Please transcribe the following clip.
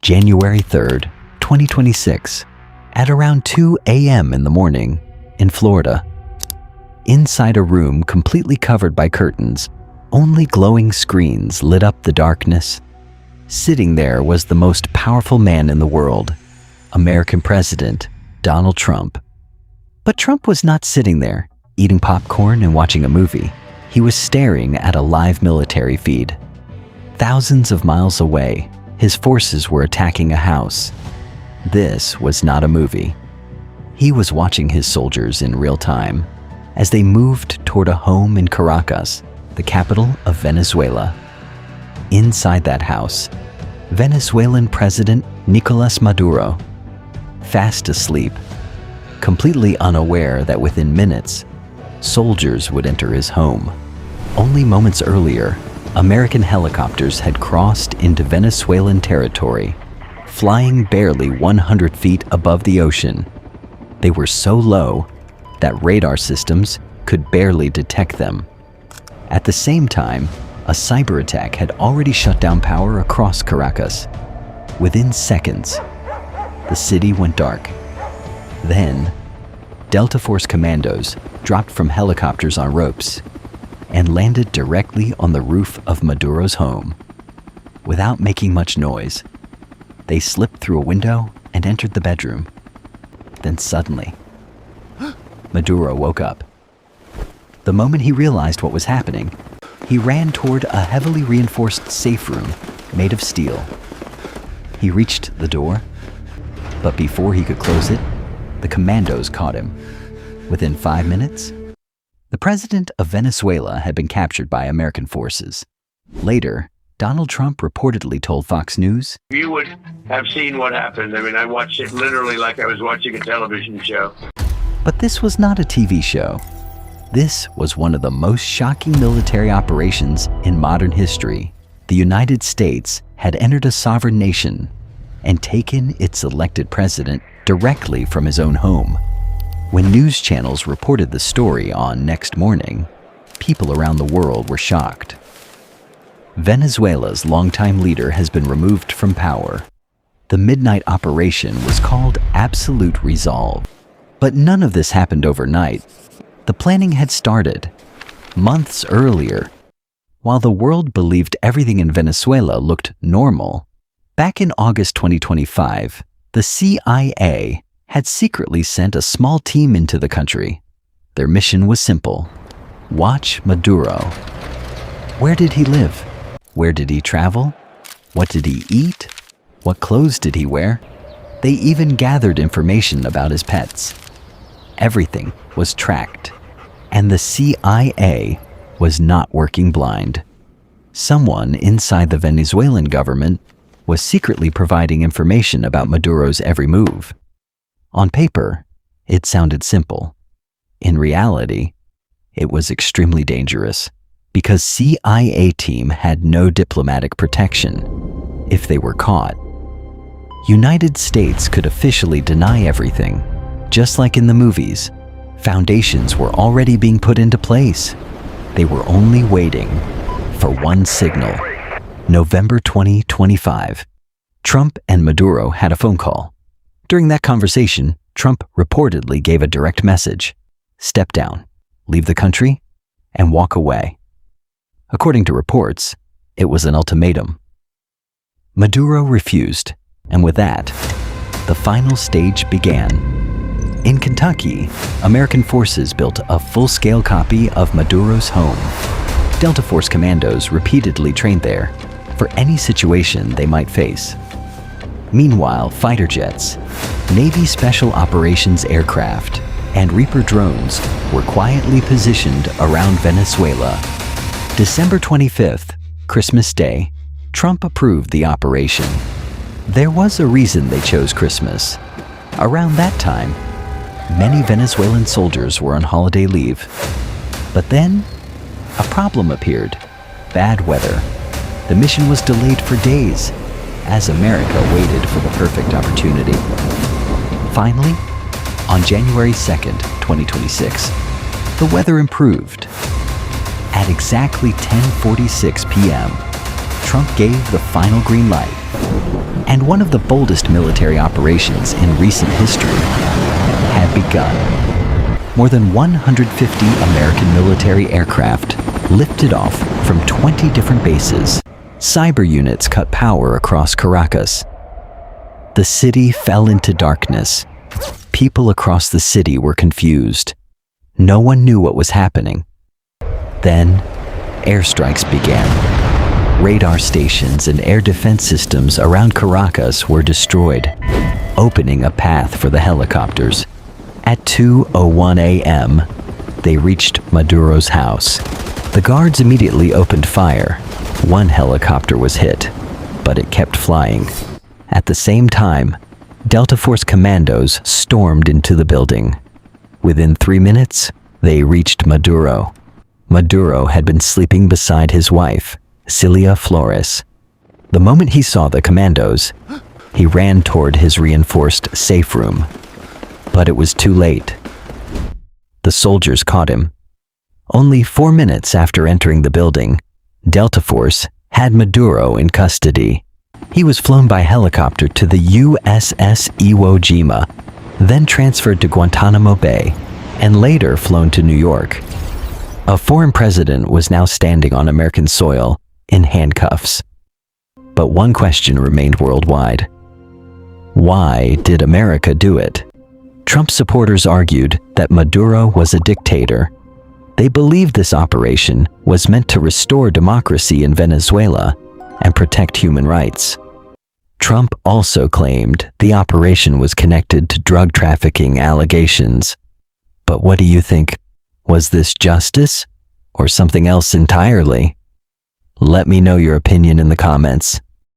January 3rd, 2026, at around 2 a.m. in the morning in Florida. Inside a room completely covered by curtains, only glowing screens lit up the darkness. Sitting there was the most powerful man in the world, American President Donald Trump. But Trump was not sitting there, eating popcorn and watching a movie. He was staring at a live military feed. Thousands of miles away, his forces were attacking a house. This was not a movie. He was watching his soldiers in real time as they moved toward a home in Caracas, the capital of Venezuela. Inside that house, Venezuelan President Nicolás Maduro, fast asleep, completely unaware that within minutes, soldiers would enter his home. Only moments earlier, American helicopters had crossed into Venezuelan territory, flying barely 100 feet above the ocean. They were so low that radar systems could barely detect them. At the same time, a cyberattack had already shut down power across Caracas. Within seconds, the city went dark. Then, Delta Force commandos dropped from helicopters on ropes and landed directly on the roof of Maduro's home. Without making much noise, they slipped through a window and entered the bedroom. Then suddenly, Maduro woke up. The moment he realized what was happening, he ran toward a heavily reinforced safe room made of steel. He reached the door, but before he could close it, the commandos caught him. Within 5 minutes, the president of Venezuela had been captured by American forces. Later, Donald Trump reportedly told Fox News, "You would have seen what happened. I mean, I watched it literally like I was watching a television show." But this was not a TV show. This was one of the most shocking military operations in modern history. The United States had entered a sovereign nation and taken its elected president directly from his own home. When news channels reported the story on Next Morning, people around the world were shocked. Venezuela's longtime leader has been removed from power. The midnight operation was called Absolute Resolve. But none of this happened overnight. The planning had started months earlier. While the world believed everything in Venezuela looked normal, back in August 2025, the CIA had secretly sent a small team into the country. Their mission was simple: watch Maduro. Where did he live? Where did he travel? What did he eat? What clothes did he wear? They even gathered information about his pets. Everything was tracked, and the CIA was not working blind. Someone inside the Venezuelan government was secretly providing information about Maduro's every move. On paper, it sounded simple. In reality, it was extremely dangerous because CIA team had no diplomatic protection. If they were caught, United States could officially deny everything. Just like in the movies, foundations were already being put into place. They were only waiting for one signal. November 2025. Trump and Maduro had a phone call. During that conversation, Trump reportedly gave a direct message: step down, leave the country, and walk away. According to reports, it was an ultimatum. Maduro refused, and with that, the final stage began. In Kentucky, American forces built a full-scale copy of Maduro's home. Delta Force commandos repeatedly trained there for any situation they might face. Meanwhile, fighter jets, Navy Special Operations aircraft, and Reaper drones were quietly positioned around Venezuela. December 25th, Christmas Day, Trump approved the operation. There was a reason they chose Christmas. Around that time, many Venezuelan soldiers were on holiday leave. But then, a problem appeared: bad weather. The mission was delayed for days as America waited for the perfect opportunity. Finally, on January 2nd, 2026, the weather improved. At exactly 10:46 p.m., Trump gave the final green light. And one of the boldest military operations in recent history had begun. More than 150 American military aircraft lifted off from 20 different bases. Cyber units cut power across Caracas. The city fell into darkness. People across the city were confused. No one knew what was happening. Then, airstrikes began. Radar stations and air defense systems around Caracas were destroyed, opening a path for the helicopters. At 2:01 a.m., they reached Maduro's house. The guards immediately opened fire. One helicopter was hit, but it kept flying. At the same time, Delta Force commandos stormed into the building. Within 3 minutes, they reached Maduro. Maduro had been sleeping beside his wife, Cilia Flores. The moment he saw the commandos, he ran toward his reinforced safe room. But it was too late. The soldiers caught him. Only 4 minutes after entering the building, Delta Force had Maduro in custody. He was flown by helicopter to the USS Iwo Jima, then transferred to Guantanamo Bay, and later flown to New York. A foreign president was now standing on American soil in handcuffs. But one question remained worldwide. Why did America do it? Trump supporters argued that Maduro was a dictator. They believed this operation was meant to restore democracy in Venezuela and protect human rights. Trump also claimed the operation was connected to drug trafficking allegations. But what do you think? Was this justice or something else entirely? Let me know your opinion in the comments.